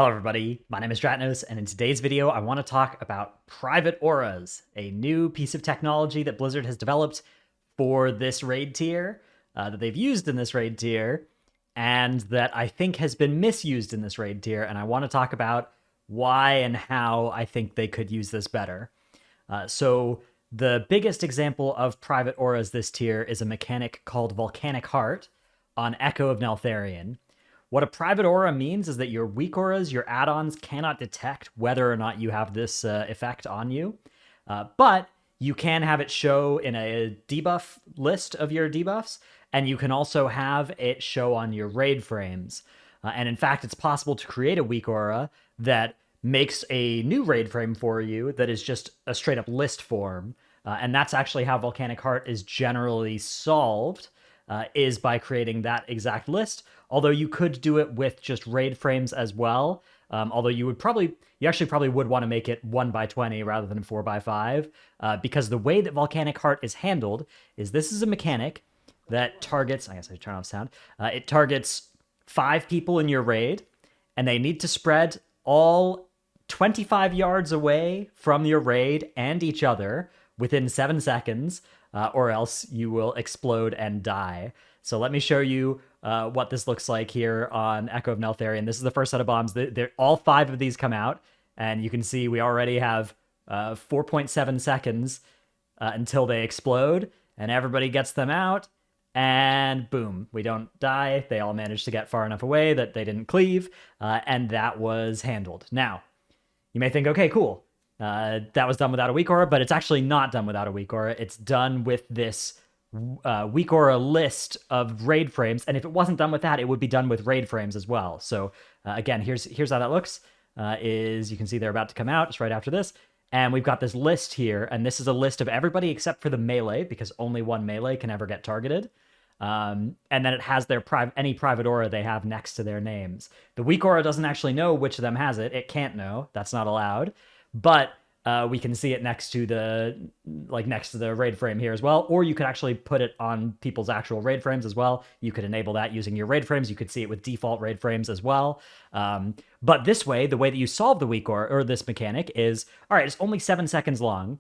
Hello everybody, my name is Dratnos, and in today's video I want to talk about private auras, a new piece of technology that Blizzard has developed for this raid tier, that they've used in this raid tier, and that I think has been misused in this raid tier, and I want to talk about why and how I think they could use this better. So the biggest example of private auras this tier is a mechanic called Volcanic Heart on Echo of Neltharion. What a private aura means is that your weak auras, your add-ons, cannot detect whether or not you have this effect on you, but you can have it show in a debuff list of your debuffs, and you can also have it show on your raid frames. And in fact, it's possible to create a weak aura that makes a new raid frame for you that is just a straight-up list form, and that's actually how Volcanic Heart is generally solved, is by creating that exact list. Although you could do it with just raid frames as well. Although you actually probably would want to make it 1x20 rather than 4x5, because the way that Volcanic Heart is handled is this is a mechanic that targets, I guess I turn off sound, it targets 5 people in your raid, and they need to spread all 25 yards away from your raid and each other within 7 seconds, or else you will explode and die. So let me show you what this looks like here on Echo of Neltharion. This is the first set of bombs. All 5 of these come out, and you can see we already have 4.7 seconds until they explode, and everybody gets them out, and boom, we don't die. They all managed to get far enough away that they didn't cleave, and that was handled. Now, you may think, okay, cool. That was done without a weak aura, but it's actually not done without a weak aura. It's done with this weak aura list of raid frames, and if it wasn't done with that, it would be done with raid frames as well. So again, here's how that looks. Is you can see they're about to come out just right after this, and we've got this list here, and this is a list of everybody except for the melee, because only one melee can ever get targeted. And then it has their any private aura they have next to their names. The weak aura doesn't actually know which of them has it. It can't know. That's not allowed. But we can see it next to the raid frame here as well, or you could actually put it on people's actual raid frames as well. You could enable that using your raid frames. You could see it with default raid frames as well. But this way, the way that you solve the weak aura, or this mechanic, is, all right, it's only 7 seconds long.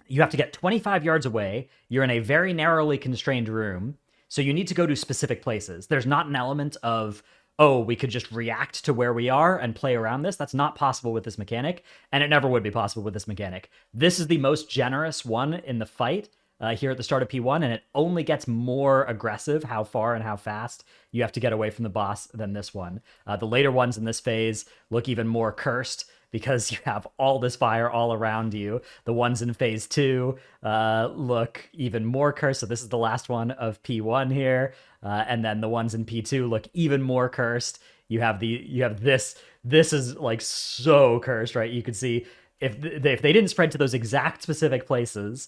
You have to get 25 yards away. You're in a very narrowly constrained room, so you need to go to specific places. There's not an element of, oh, we could just react to where we are and play around this. That's not possible with this mechanic, and it never would be possible with this mechanic. This is the most generous one in the fight here at the start of P1, and it only gets more aggressive how far and how fast you have to get away from the boss than this one. The later ones in this phase look even more cursed, because you have all this fire all around you. The ones in phase 2 look even more cursed. So this is the last one of P1 here. And then the ones in P2 look even more cursed. You have this is like so cursed, right? You could see if they didn't spread to those exact specific places,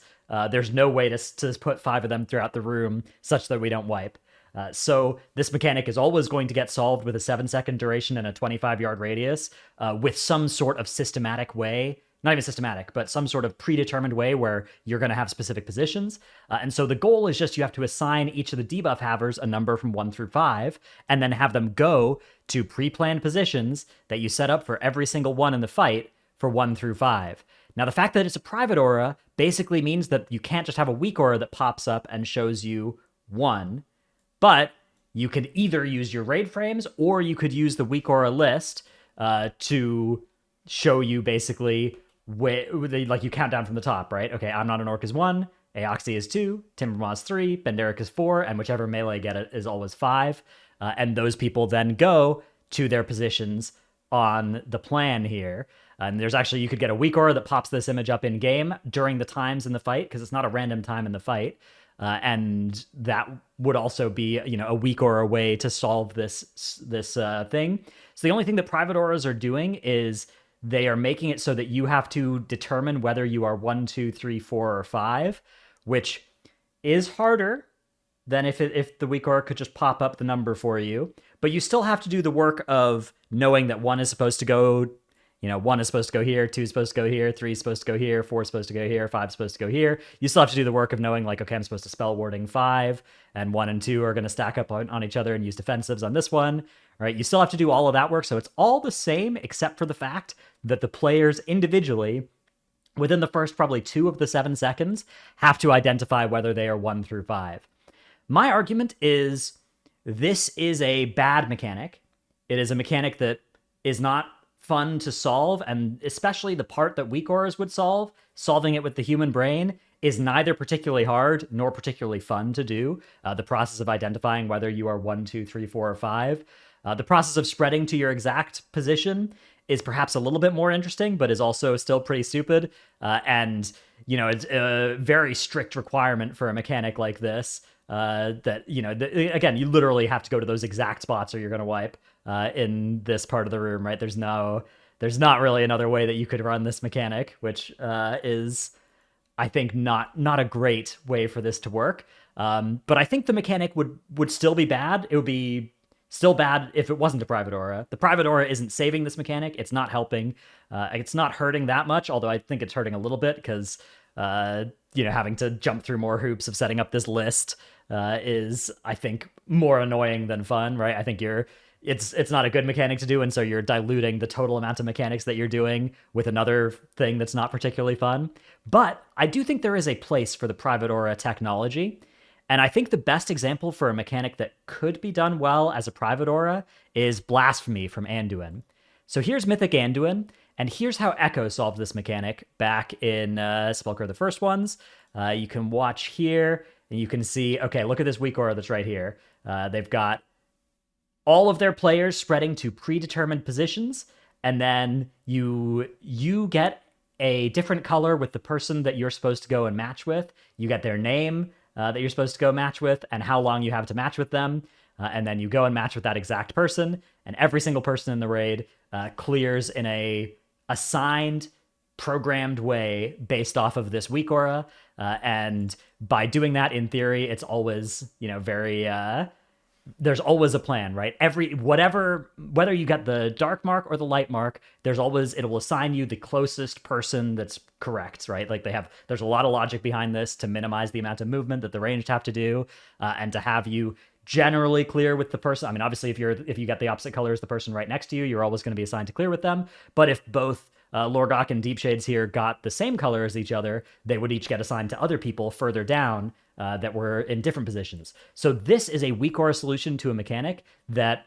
there's no way to put 5 of them throughout the room such that we don't wipe. So this mechanic is always going to get solved with a 7-second duration and a 25-yard radius, with some sort of systematic way, not even systematic, but some sort of predetermined way where you're going to have specific positions. And so the goal is just you have to assign each of the debuff havers a number from 1 through 5, and then have them go to pre-planned positions that you set up for every single one in the fight for 1 through 5. Now, the fact that it's a private aura basically means that you can't just have a weak aura that pops up and shows you 1, but you could either use your raid frames, or you could use the weak aura list to show you basically like you count down from the top, right? Okay, I'm Not an Orc is 1, Aoxy is 2, Timbermaw is 3, Benderic is 4, and whichever melee get it is always 5. And those people then go to their positions on the plan here. And there's actually, you could get a weak aura that pops this image up in game during the times in the fight, because it's not a random time in the fight. And that would also be, a weak aura way to solve this thing. So the only thing that private auras are doing is they are making it so that you have to determine whether you are 1, 2, 3, 4, or 5, which is harder than if the weak aura could just pop up the number for you. But you still have to do the work of knowing that 1 is supposed to go, 1 is supposed to go here, 2 is supposed to go here, 3 is supposed to go here, 4 is supposed to go here, 5 is supposed to go here. You still have to do the work of knowing, like, okay, I'm supposed to spell warding 5, and 1 and 2 are going to stack up on each other and use defensives on this one, right? You still have to do all of that work, so it's all the same except for the fact that the players individually, within the first probably 2 of the 7 seconds, have to identify whether they are 1 through 5. My argument is this is a bad mechanic. It is a mechanic that is not fun to solve, and especially the part that WeakAuras would solve, solving it with the human brain, is neither particularly hard nor particularly fun to do. The process of identifying whether you are 1, 2, 3, 4, or 5. The process of spreading to your exact position is perhaps a little bit more interesting, but is also still pretty stupid. And, you know, it's a very strict requirement for a mechanic like this. That, you know, again, you literally have to go to those exact spots or you're going to wipe in this part of the room, right? There's not really another way that you could run this mechanic, which is, I think, not a great way for this to work. But I think the mechanic would still be bad. It would be still bad if it wasn't a private aura. The private aura isn't saving this mechanic. It's not helping. It's not hurting that much, although I think it's hurting a little bit because, you know, having to jump through more hoops of setting up this list is, I think, more annoying than fun, right? I think it's not a good mechanic to do, and so you're diluting the total amount of mechanics that you're doing with another thing that's not particularly fun. But I do think there is a place for the private aura technology, and I think the best example for a mechanic that could be done well as a private aura is Blasphemy from Anduin. So here's Mythic Anduin, and here's how Echo solved this mechanic back in Sepulchre the First Ones. You can watch here, and you can see, okay, look at this weak aura that's right here. They've got all of their players spreading to predetermined positions, and then you get a different color with the person that you're supposed to go and match with. You get their name that you're supposed to go match with, and how long you have to match with them. And then you go and match with that exact person, and every single person in the raid clears in a assigned, programmed way based off of this weak aura. And by doing that, in theory, it's always, you know, very... there's always a plan, right? Whether you get the dark mark or the light mark, it will assign you the closest person that's correct, right? Like there's a lot of logic behind this to minimize the amount of movement that the ranged have to do, and to have you generally clear with the person. I mean, obviously, if you get the opposite color as the person right next to you, you're always going to be assigned to clear with them. But if both Lorgok and Deep Shades here got the same color as each other, they would each get assigned to other people further down that were in different positions. So this is a weak aura solution to a mechanic that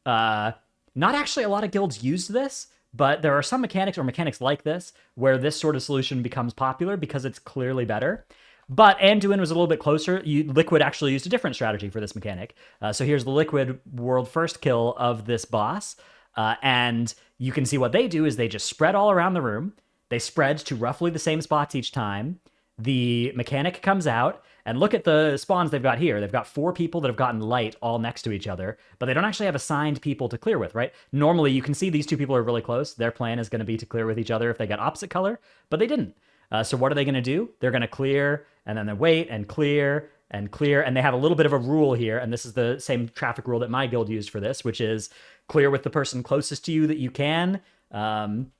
not actually a lot of guilds use this, but there are some mechanics or mechanics like this where this sort of solution becomes popular because it's clearly better. But Anduin was a little bit closer. Liquid actually used a different strategy for this mechanic. So here's the Liquid world first kill of this boss. And you can see what they do is they just spread all around the room. They spread to roughly the same spots each time. The mechanic comes out, and look at the spawns they've got here. They've got 4 people that have gotten light all next to each other, but they don't actually have assigned people to clear with, right? Normally, you can see these 2 people are really close. Their plan is going to be to clear with each other if they get opposite color, but they didn't. So what are they going to do? They're going to clear, and then they wait and clear, and they have a little bit of a rule here, and this is the same traffic rule that my guild used for this, which is clear with the person closest to you that you can, and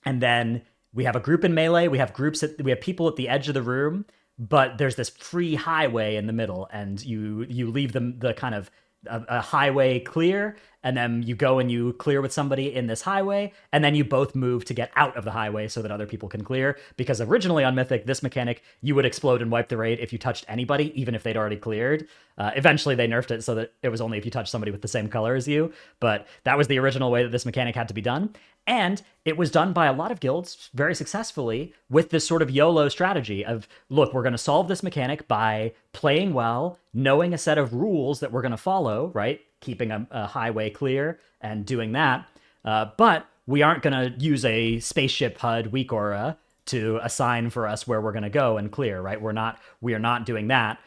then we have a group in melee, we have people at the edge of the room, but there's this free highway in the middle, and you leave them the kind of a highway clear, and then you go and you clear with somebody in this highway, and then you both move to get out of the highway so that other people can clear, because originally on Mythic, this mechanic, you would explode and wipe the raid if you touched anybody, even if they'd already cleared. Eventually, they nerfed it so that it was only if you touched somebody with the same color as you, but that was the original way that this mechanic had to be done, and it was done by a lot of guilds very successfully with this sort of YOLO strategy of, look, we're going to solve this mechanic by playing well, knowing a set of rules that we're going to follow, right? Keeping a highway clear and doing that. But we aren't going to use a spaceship HUD weak aura to assign for us where we're going to go and clear, right? We are not doing that.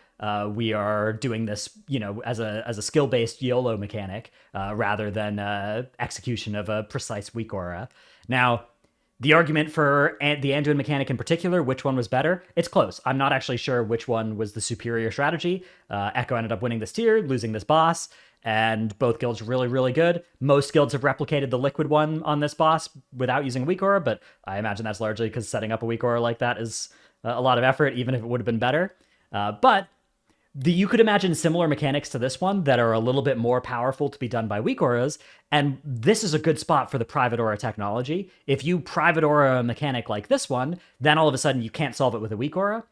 We are doing this, you know, as a skill-based YOLO mechanic rather than execution of a precise weak aura. Now, the argument for the Anduin mechanic in particular, which one was better, it's close. I'm not actually sure which one was the superior strategy. Echo ended up winning this tier, losing this boss, and both guilds are really, really good. Most guilds have replicated the Liquid one on this boss without using weak aura, but I imagine that's largely because setting up a weak aura like that is a lot of effort, even if it would have been better. But You could imagine similar mechanics to this one that are a little bit more powerful to be done by weak auras, and this is a good spot for the private aura technology. If you private aura a mechanic like this one, then all of a sudden you can't solve it with a weak aura,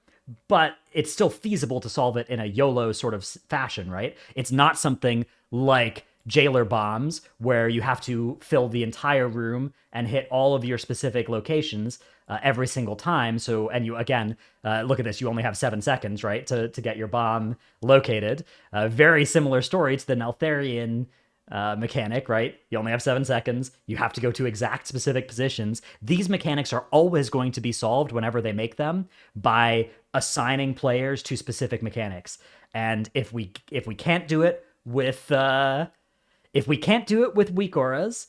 but it's still feasible to solve it in a YOLO sort of fashion, right? It's not something like jailer bombs where you have to fill the entire room and hit all of your specific locations every single time. So, and you, again, look at this, you only have 7 seconds, right, to get your bomb located. Very similar story to the Neltharion mechanic, right? You only have 7 seconds. You have to go to exact specific positions. These mechanics are always going to be solved whenever they make them by assigning players to specific mechanics. And if we can't do it with weak auras,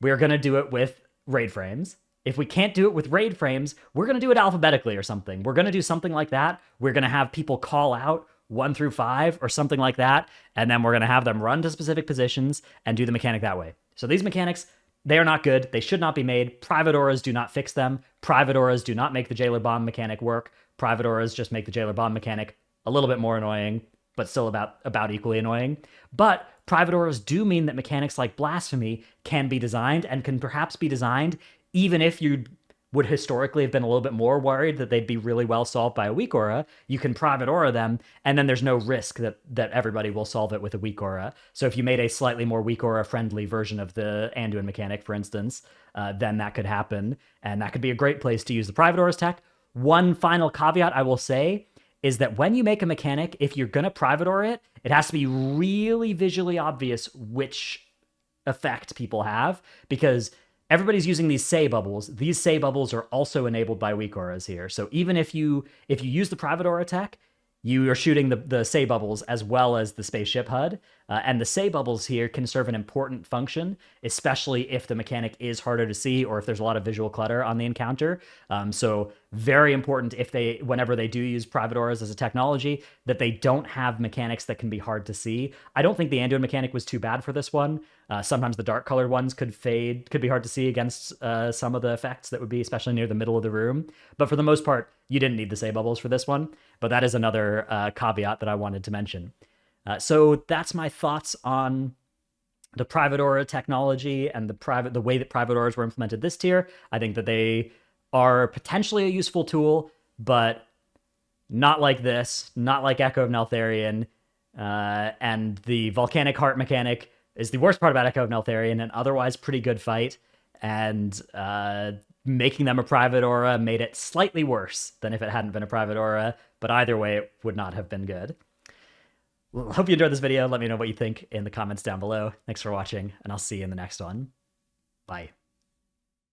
we're gonna do it with raid frames. If we can't do it with raid frames, we're gonna do it alphabetically or something. We're gonna do something like that. We're gonna have people call out 1 through 5 or something like that, and then we're gonna have them run to specific positions and do the mechanic that way. So these mechanics, they are not good. They should not be made. Private auras do not fix them. Private auras do not make the jailer bomb mechanic work. Private auras just make the jailer bomb mechanic a little bit more annoying, but still about equally annoying. But private auras do mean that mechanics like blasphemy can be designed and can perhaps be designed even if you would historically have been a little bit more worried that they'd be really well solved by a weak aura. You can private aura them, and then there's no risk that everybody will solve it with a weak aura. So if you made a slightly more weak aura friendly version of the Anduin mechanic, for instance, then that could happen, and that could be a great place to use the private auras tech. One final caveat I will say is that when you make a mechanic, if you're gonna private aura it, it has to be really visually obvious which effect people have, because everybody's using these say bubbles. These say bubbles are also enabled by weak auras here. So even if you use the private aura tech, you are shooting the say bubbles as well as the spaceship HUD. And the say bubbles here can serve an important function, especially if the mechanic is harder to see or if there's a lot of visual clutter on the encounter. So very important whenever they do use private auras as a technology, that they don't have mechanics that can be hard to see. I don't think the Anduin mechanic was too bad for this one. Sometimes the dark colored ones could be hard to see against some of the effects that would be especially near the middle of the room. But for the most part, you didn't need the say bubbles for this one. But that is another caveat that I wanted to mention. So that's my thoughts on the private aura technology and the way that private auras were implemented this tier. I think that they are potentially a useful tool, but not like this, not like Echo of Neltharion. And the Volcanic Heart mechanic is the worst part about Echo of Neltharion, an otherwise pretty good fight. And making them a private aura made it slightly worse than if it hadn't been a private aura, but either way, it would not have been good. Well, hope you enjoyed this video. Let me know what you think in the comments down below. Thanks for watching, and I'll see you in the next one. Bye.